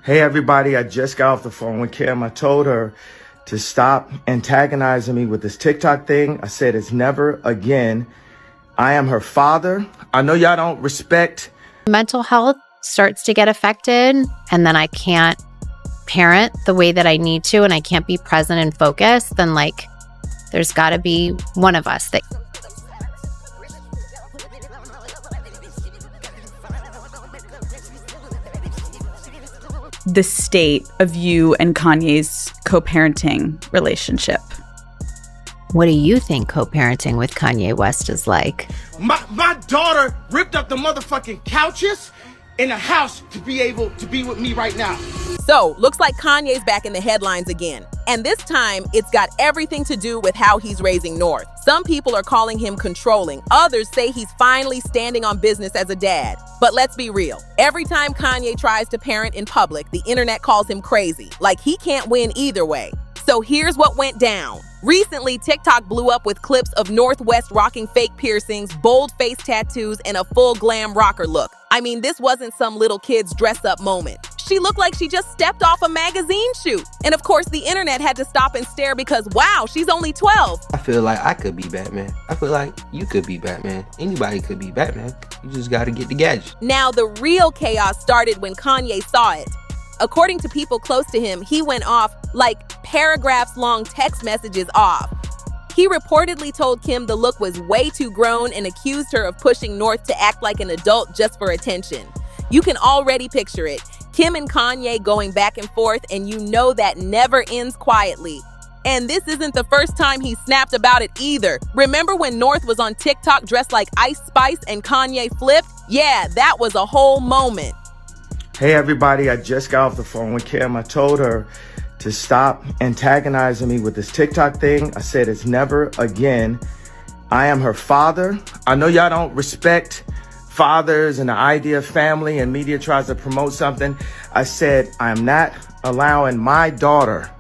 Hey everybody, I just got off the phone with Kim. I told her to stop antagonizing me with this TikTok thing. I said it's never again. I am her father. I know y'all don't respect. Mental health starts to get affected, and then I can't parent the way that I need to, and I can't be present and focused, then like there's got to be one of us that. The state of you and Kanye's co-parenting relationship. What do you think co-parenting with Kanye West is like? My daughter ripped up the motherfucking couches in the house to be able to be with me right now. So, looks like Kanye's back in the headlines again. And this time, it's got everything to do with how he's raising North. Some people are calling him controlling. Others say he's finally standing on business as a dad. But let's be real. Every time Kanye tries to parent in public, the internet calls him crazy. Like he can't win either way. So here's what went down. Recently, TikTok blew up with clips of North West rocking fake piercings, bold face tattoos, and a full glam rocker look. I mean, this wasn't some little kid's dress-up moment. She looked like she just stepped off a magazine shoot. And of course, the internet had to stop and stare because, wow, she's only 12. I feel like I could be Batman. I feel like you could be Batman. Anybody could be Batman. You just gotta get the gadget. Now, the real chaos started when Kanye saw it. According to people close to him, he went off like paragraphs-long text messages off. He reportedly told Kim the look was way too grown and accused her of pushing North to act like an adult just for attention. You can already picture it. Kim and Kanye going back and forth, and you know that never ends quietly. And this isn't the first time he snapped about it either. Remember when North was on TikTok dressed like Ice Spice and Kanye flipped? Yeah, that was a whole moment. Hey everybody, I just got off the phone with Kim. I told her to stop antagonizing me with this TikTok thing. I said it's never again. I am her father. I know y'all don't respect fathers and the idea of family, and media tries to promote something. I said I'm not allowing my daughter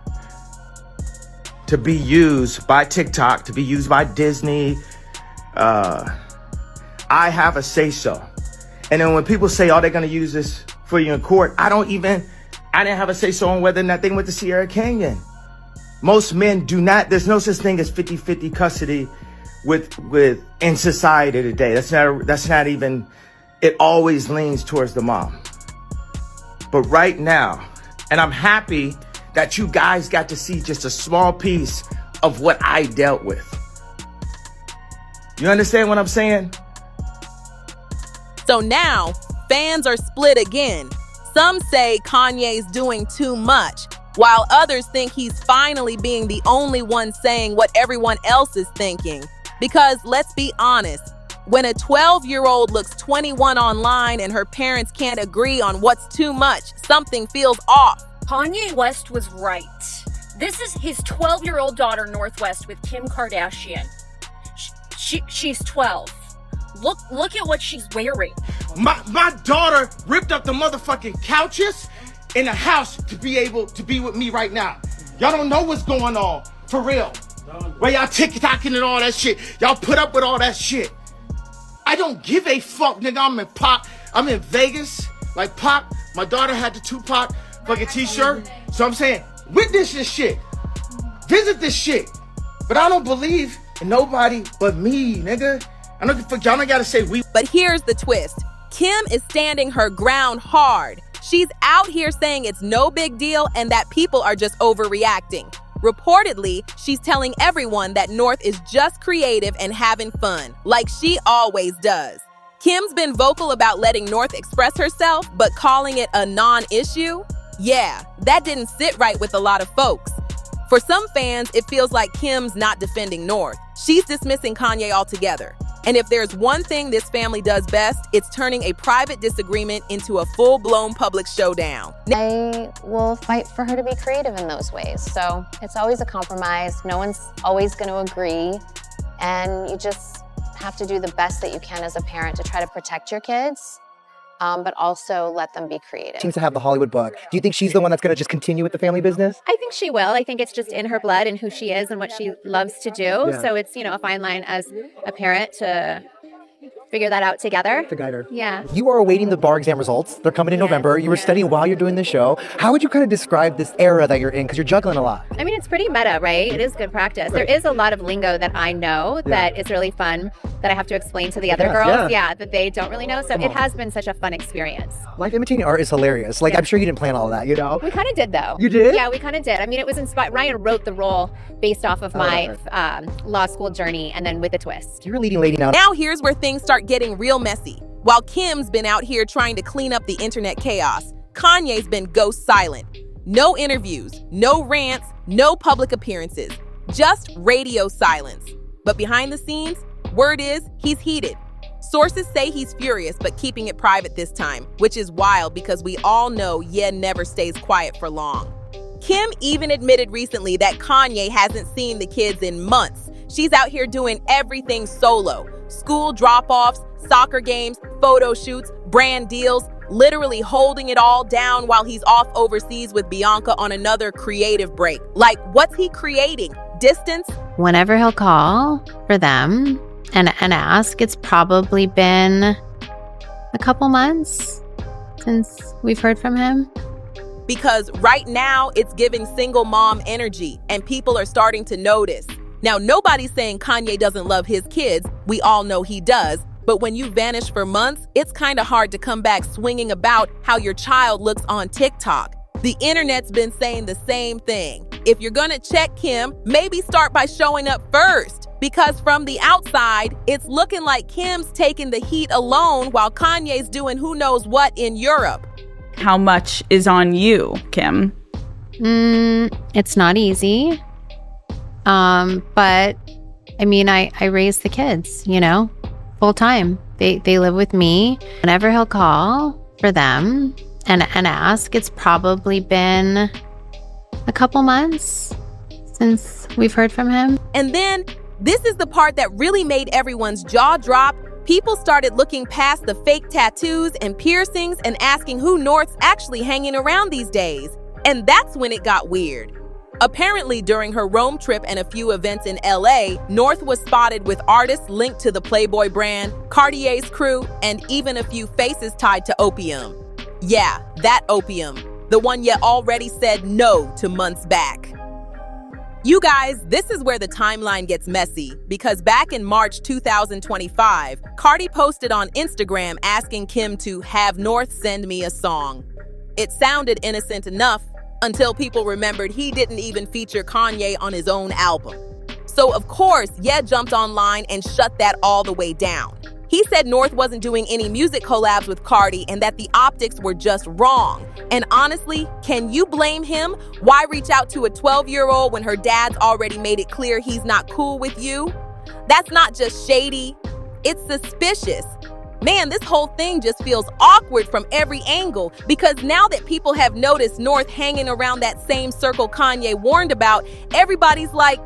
to be used by TikTok, to be used by Disney. I have a say-so. And then when people say, oh, they're going to use this for you in court, I didn't have a say-so on whether or not they went to Sierra Canyon. Most men do not, there's no such thing as 50-50 custody with in society today. That's not even, it always leans towards the mom. But right now, and I'm happy that you guys got to see just a small piece of what I dealt with. You understand what I'm saying? So now, fans are split again. Some say Kanye's doing too much, while others think he's finally being the only one saying what everyone else is thinking. Because let's be honest, when a 12-year-old looks 21 online and her parents can't agree on what's too much, something feels off. Kanye West was right. This is his 12-year-old daughter, North West, with Kim Kardashian. She's 12. Look at what she's wearing. My daughter ripped up the motherfucking couches in the house to be able to be with me right now. Y'all don't know what's going on, for real. Where y'all TikToking and all that shit. Y'all put up with all that shit. I don't give a fuck, nigga. I'm in Vegas. Like Pac, my daughter had the Tupac fucking t-shirt. So I'm saying, witness this shit. Visit this shit. But I don't believe in nobody but me, nigga. I don't give a fuck. Y'all don't gotta say we. But here's the twist. Kim is standing her ground hard. She's out here saying it's no big deal and that people are just overreacting. Reportedly, she's telling everyone that North is just creative and having fun, like she always does. Kim's been vocal about letting North express herself, but calling it a non-issue? Yeah, that didn't sit right with a lot of folks. For some fans, it feels like Kim's not defending North. She's dismissing Kanye altogether. And if there's one thing this family does best, it's turning a private disagreement into a full-blown public showdown. I will fight for her to be creative in those ways. So it's always a compromise. No one's always going to agree. And you just have to do the best that you can as a parent to try to protect your kids, but also let them be creative. Seems to have the Hollywood bug. Do you think she's the one that's going to just continue with the family business? I think she will. I think it's just in her blood and who she is and what she loves to do. Yeah. So it's, a fine line as a parent to figure that out together. Together. Yeah. You are awaiting the bar exam results. They're coming in November. You were studying while you're doing the show. How would you kind of describe this era that you're in? Because you're juggling a lot. I mean, it's pretty meta, right? It is good practice. There is a lot of lingo that I know that is really fun that I have to explain to the other girls. Yeah, that they don't really know. So it has been such a fun experience. Life imitating art is hilarious. Like, I'm sure you didn't plan all of that, you know? We kind of did, though. You did? Yeah, we kind of did. I mean, it was inspired. Ryan wrote the role based off of my law school journey and then with a twist. You're a leading lady now. Now here's where things start getting real messy. While Kim's been out here trying to clean up the internet chaos, Kanye's been ghost silent. No interviews, no rants, no public appearances, just radio silence. But behind the scenes, word is he's heated. Sources say he's furious, but keeping it private this time, which is wild because we all know Ye never stays quiet for long. Kim even admitted recently that Kanye hasn't seen the kids in months. She's out here doing everything solo. School drop-offs, soccer games, photo shoots, brand deals, literally holding it all down while he's off overseas with Bianca on another creative break. Like, what's he creating? Distance? Whenever he'll call for them and ask, it's probably been a couple months since we've heard from him. Because right now it's giving single mom energy and people are starting to notice. Now, nobody's saying Kanye doesn't love his kids. We all know he does. But when you vanish for months, it's kind of hard to come back swinging about how your child looks on TikTok. The internet's been saying the same thing. If you're gonna check Kim, maybe start by showing up first. Because from the outside, it's looking like Kim's taking the heat alone while Kanye's doing who knows what in Europe. How much is on you, Kim? It's not easy. But I mean, I raise the kids, you know, full time. They live with me. Whenever he'll call for them and ask, it's probably been a couple months since we've heard from him. And then this is the part that really made everyone's jaw drop. People started looking past the fake tattoos and piercings and asking who North's actually hanging around these days. And that's when it got weird. Apparently, during her Rome trip and a few events in LA, North was spotted with artists linked to the Playboy brand, Cartier's crew, and even a few faces tied to opium. Yeah, that opium. The one you already said no to months back. You guys, this is where the timeline gets messy, because back in March 2025, Cardi posted on Instagram asking Kim to have North send me a song. It sounded innocent enough until people remembered he didn't even feature Kanye on his own album. So of course, Ye jumped online and shut that all the way down. He said North wasn't doing any music collabs with Cardi and that the optics were just wrong. And honestly, can you blame him? Why reach out to a 12-year-old when her dad's already made it clear he's not cool with you? That's not just shady, it's suspicious. Man, this whole thing just feels awkward from every angle because now that people have noticed North hanging around that same circle Kanye warned about, everybody's like,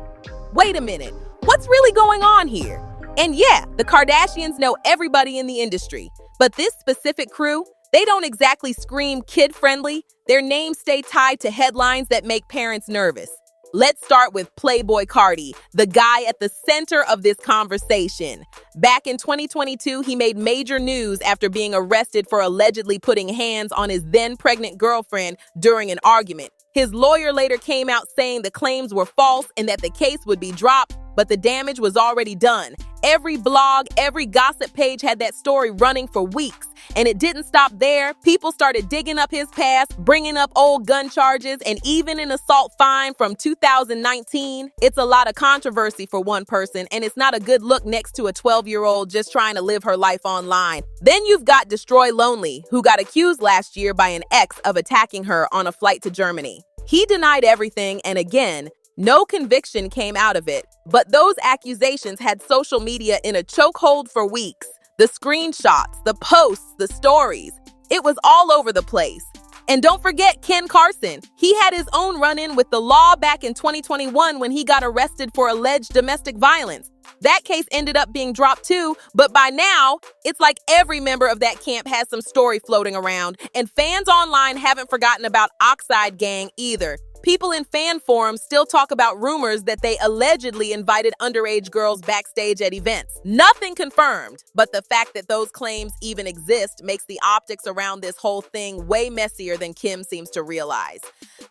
wait a minute, what's really going on here? And yeah, the Kardashians know everybody in the industry, but this specific crew, they don't exactly scream kid-friendly. Their names stay tied to headlines that make parents nervous. Let's start with Playboy Cardi, the guy at the center of this conversation. Back in 2022, he made major news after being arrested for allegedly putting hands on his then-pregnant girlfriend during an argument. His lawyer later came out saying the claims were false and that the case would be dropped, but the damage was already done. Every blog, every gossip page had that story running for weeks. And it didn't stop there. People started digging up his past, bringing up old gun charges, and even an assault fine from 2019. It's a lot of controversy for one person, and it's not a good look next to a 12-year-old just trying to live her life online. Then you've got Destroy Lonely, who got accused last year by an ex of attacking her on a flight to Germany. He denied everything, and again, no conviction came out of it. But those accusations had social media in a chokehold for weeks. The screenshots, the posts, the stories. It was all over the place. And don't forget Ken Carson. He had his own run-in with the law back in 2021 when he got arrested for alleged domestic violence. That case ended up being dropped too, but by now, it's like every member of that camp has some story floating around, and fans online haven't forgotten about Oxide Gang either. People in fan forums still talk about rumors that they allegedly invited underage girls backstage at events. Nothing confirmed, but the fact that those claims even exist makes the optics around this whole thing way messier than Kim seems to realize.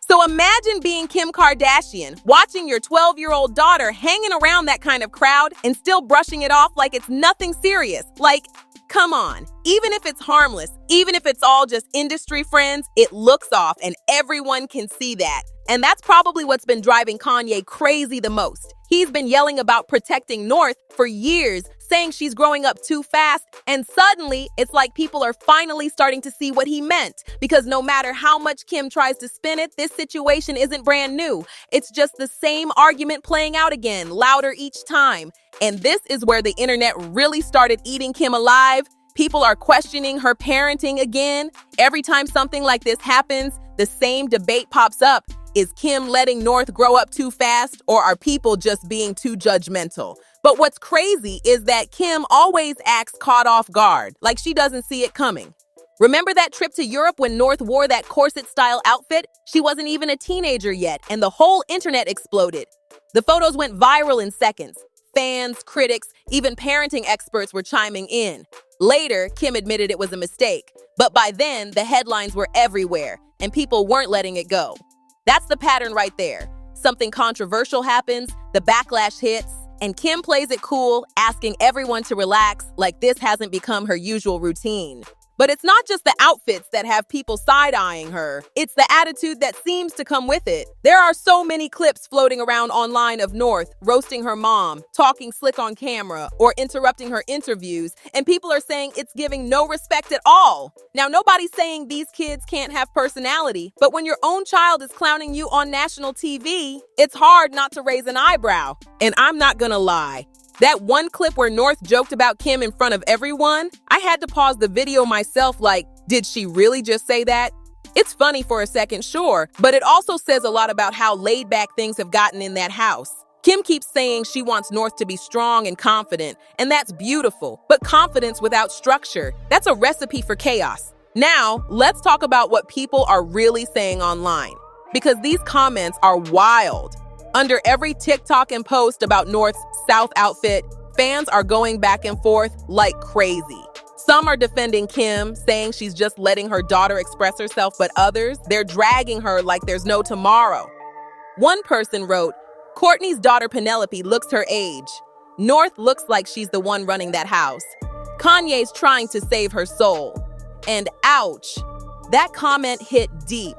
So imagine being Kim Kardashian, watching your 12-year-old daughter hanging around that kind of crowd and still brushing it off like it's nothing serious. Like, come on. Even if it's harmless, even if it's all just industry friends, it looks off and everyone can see that. And that's probably what's been driving Kanye crazy the most. He's been yelling about protecting North for years, saying she's growing up too fast, and suddenly it's like people are finally starting to see what he meant. Because no matter how much Kim tries to spin it, this situation isn't brand new. It's just the same argument playing out again, louder each time. And this is where the internet really started eating Kim alive. People are questioning her parenting again. Every time something like this happens, the same debate pops up. Is Kim letting North grow up too fast, or are people just being too judgmental? But what's crazy is that Kim always acts caught off guard, like she doesn't see it coming. Remember that trip to Europe when North wore that corset-style outfit? She wasn't even a teenager yet, and the whole internet exploded. The photos went viral in seconds. Fans, critics, even parenting experts were chiming in. Later, Kim admitted it was a mistake, but by then, the headlines were everywhere, and people weren't letting it go. That's the pattern right there. Something controversial happens, the backlash hits, and Kim plays it cool, asking everyone to relax like this hasn't become her usual routine. But it's not just the outfits that have people side-eyeing her. It's the attitude that seems to come with it. There are so many clips floating around online of North roasting her mom, talking slick on camera, or interrupting her interviews, and people are saying it's giving no respect at all. Now, nobody's saying these kids can't have personality, but when your own child is clowning you on national TV, it's hard not to raise an eyebrow. And I'm not gonna lie. That one clip where North joked about Kim in front of everyone, I had to pause the video myself like, did she really just say that? It's funny for a second, sure, but it also says a lot about how laid back things have gotten in that house. Kim keeps saying she wants North to be strong and confident, and that's beautiful, but confidence without structure, that's a recipe for chaos. Now, let's talk about what people are really saying online, because these comments are wild. Under every TikTok and post about North's South outfit, fans are going back and forth like crazy. Some are defending Kim, saying she's just letting her daughter express herself, but others, they're dragging her like there's no tomorrow. One person wrote, Kourtney's daughter Penelope looks her age. North looks like she's the one running that house. Kanye's trying to save her soul. And ouch, that comment hit deep.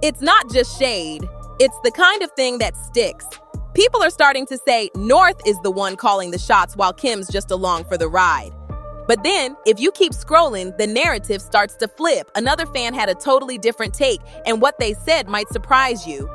It's not just shade. It's the kind of thing that sticks. People are starting to say North is the one calling the shots while Kim's just along for the ride. But then, if you keep scrolling, the narrative starts to flip. Another fan had a totally different take, and what they said might surprise you.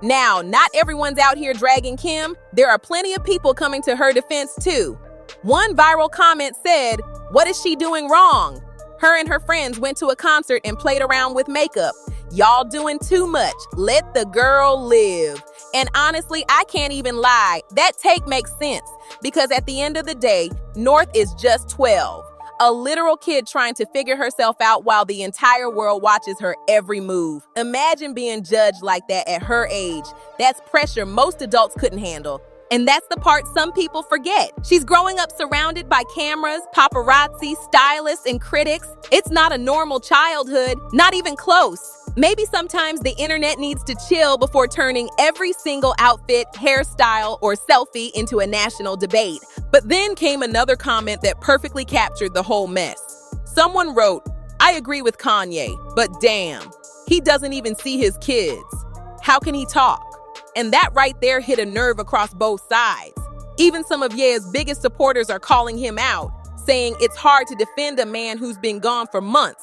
Now, not everyone's out here dragging Kim. There are plenty of people coming to her defense too. One viral comment said, "What is she doing wrong? Her and her friends went to a concert and played around with makeup. Y'all doing too much. Let the girl live." And honestly, I can't even lie. That take makes sense because at the end of the day, North is just 12. A literal kid trying to figure herself out while the entire world watches her every move. Imagine being judged like that at her age. That's pressure most adults couldn't handle. And that's the part some people forget. She's growing up surrounded by cameras, paparazzi, stylists, and critics. It's not a normal childhood, not even close. Maybe sometimes the internet needs to chill before turning every single outfit, hairstyle, or selfie into a national debate. But then came another comment that perfectly captured the whole mess. Someone wrote, "I agree with Kanye, but damn, he doesn't even see his kids. How can he talk?" And that right there hit a nerve across both sides. Even some of Ye's biggest supporters are calling him out, saying it's hard to defend a man who's been gone for months.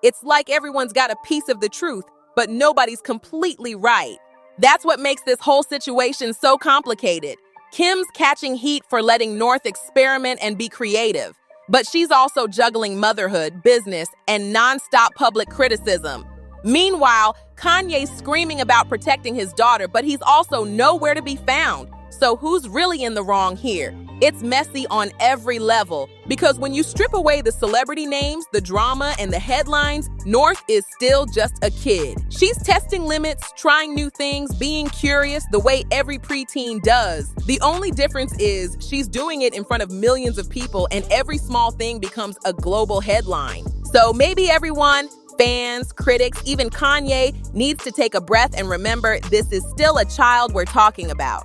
It's like everyone's got a piece of the truth, but nobody's completely right. That's what makes this whole situation so complicated. Kim's catching heat for letting North experiment and be creative, but she's also juggling motherhood, business, and nonstop public criticism. Meanwhile, Kanye's screaming about protecting his daughter, but he's also nowhere to be found. So who's really in the wrong here? It's messy on every level because when you strip away the celebrity names, the drama, and the headlines, North is still just a kid. She's testing limits, trying new things, being curious the way every preteen does. The only difference is she's doing it in front of millions of people and every small thing becomes a global headline. So maybe everyone, fans, critics, even Kanye, needs to take a breath and remember this is still a child we're talking about.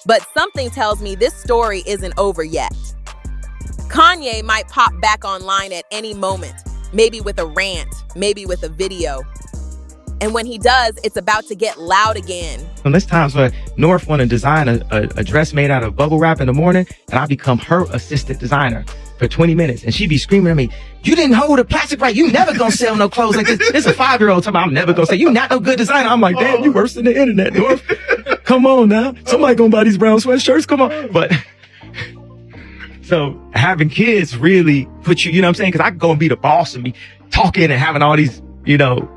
But something tells me this story isn't over yet. Kanye might pop back online at any moment, maybe with a rant, maybe with a video. And when he does, it's about to get loud again. And there's times where North want to design a dress made out of bubble wrap in the morning, and I become her assistant designer for 20 minutes. And she be screaming at me, "You didn't hold the plastic right. You never gonna sell no clothes like this." It's a 5-year-old talking about, "I'm never gonna say, you not no good designer." I'm like, damn, you worse than the internet, North. Come on now. Somebody gonna buy these brown sweatshirts. Come on. But so having kids really put you know what I'm saying? Cause I can go and be the boss and be talking and having all these,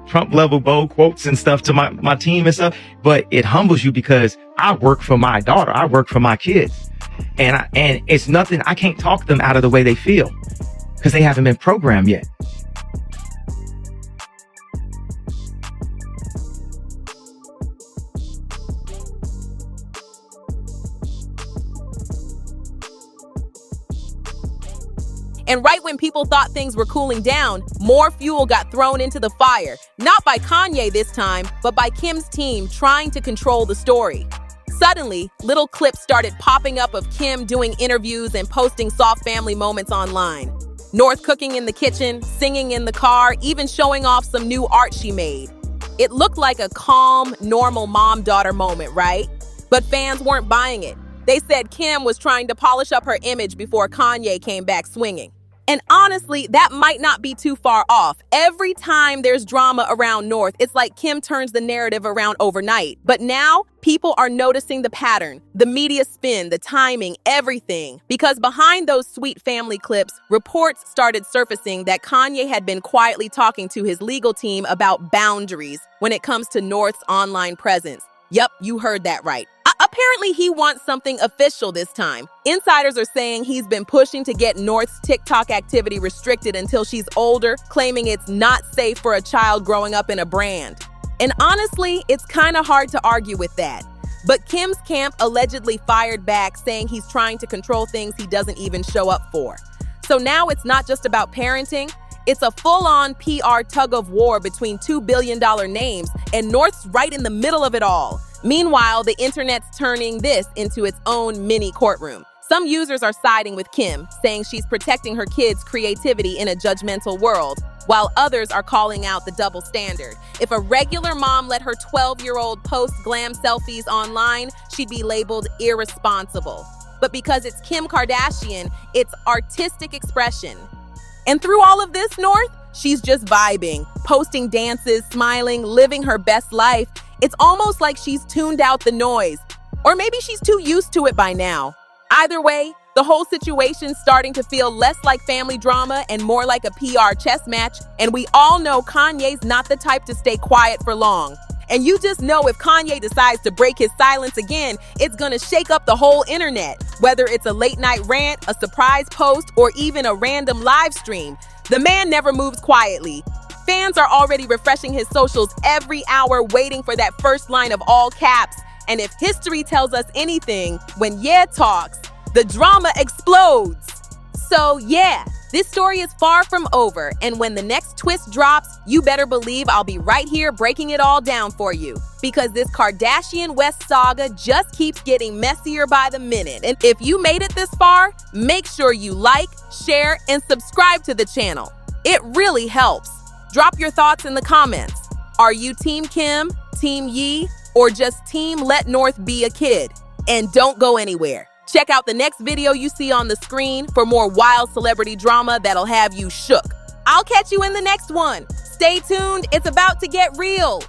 Trump level bold quotes and stuff to my team and stuff. But it humbles you because I work for my daughter. I work for my kids. And it's nothing, I can't talk them out of the way they feel because they haven't been programmed yet. And right when people thought things were cooling down, more fuel got thrown into the fire. Not by Kanye this time, but by Kim's team trying to control the story. Suddenly, little clips started popping up of Kim doing interviews and posting soft family moments online. North cooking in the kitchen, singing in the car, even showing off some new art she made. It looked like a calm, normal mom-daughter moment, right? But fans weren't buying it. They said Kim was trying to polish up her image before Kanye came back swinging. And honestly, that might not be too far off. Every time there's drama around North, it's like Kim turns the narrative around overnight. But now, people are noticing the pattern, the media spin, the timing, everything. Because behind those sweet family clips, reports started surfacing that Kanye had been quietly talking to his legal team about boundaries when it comes to North's online presence. Yup, you heard that right. Apparently, he wants something official this time. Insiders are saying he's been pushing to get North's TikTok activity restricted until she's older, claiming it's not safe for a child growing up in a brand. And honestly, it's kind of hard to argue with that. But Kim's camp allegedly fired back, saying he's trying to control things he doesn't even show up for. So now it's not just about parenting. It's a full-on PR tug-of-war between $2 billion names, and North's right in the middle of it all. Meanwhile, the internet's turning this into its own mini courtroom. Some users are siding with Kim, saying she's protecting her kids' creativity in a judgmental world, while others are calling out the double standard. If a regular mom let her 12-year-old post glam selfies online, she'd be labeled irresponsible. But because it's Kim Kardashian, it's artistic expression. And through all of this, North, she's just vibing, posting dances, smiling, living her best life. It's almost like she's tuned out the noise. Or maybe she's too used to it by now. Either way, the whole situation's starting to feel less like family drama and more like a PR chess match. And we all know Kanye's not the type to stay quiet for long. And you just know if Kanye decides to break his silence again, it's gonna shake up the whole internet. Whether it's a late night rant, a surprise post, or even a random live stream, the man never moves quietly. Fans are already refreshing his socials every hour, waiting for that first line of all caps. And if history tells us anything, when Ye talks, the drama explodes. So yeah, this story is far from over, and when the next twist drops, you better believe I'll be right here breaking it all down for you. Because this Kardashian-West saga just keeps getting messier by the minute. And if you made it this far, make sure you like, share, and subscribe to the channel. It really helps. Drop your thoughts in the comments. Are you Team Kim, Team Ye, or just Team Let North be a kid? And don't go anywhere. Check out the next video you see on the screen for more wild celebrity drama that'll have you shook. I'll catch you in the next one. Stay tuned, it's about to get real.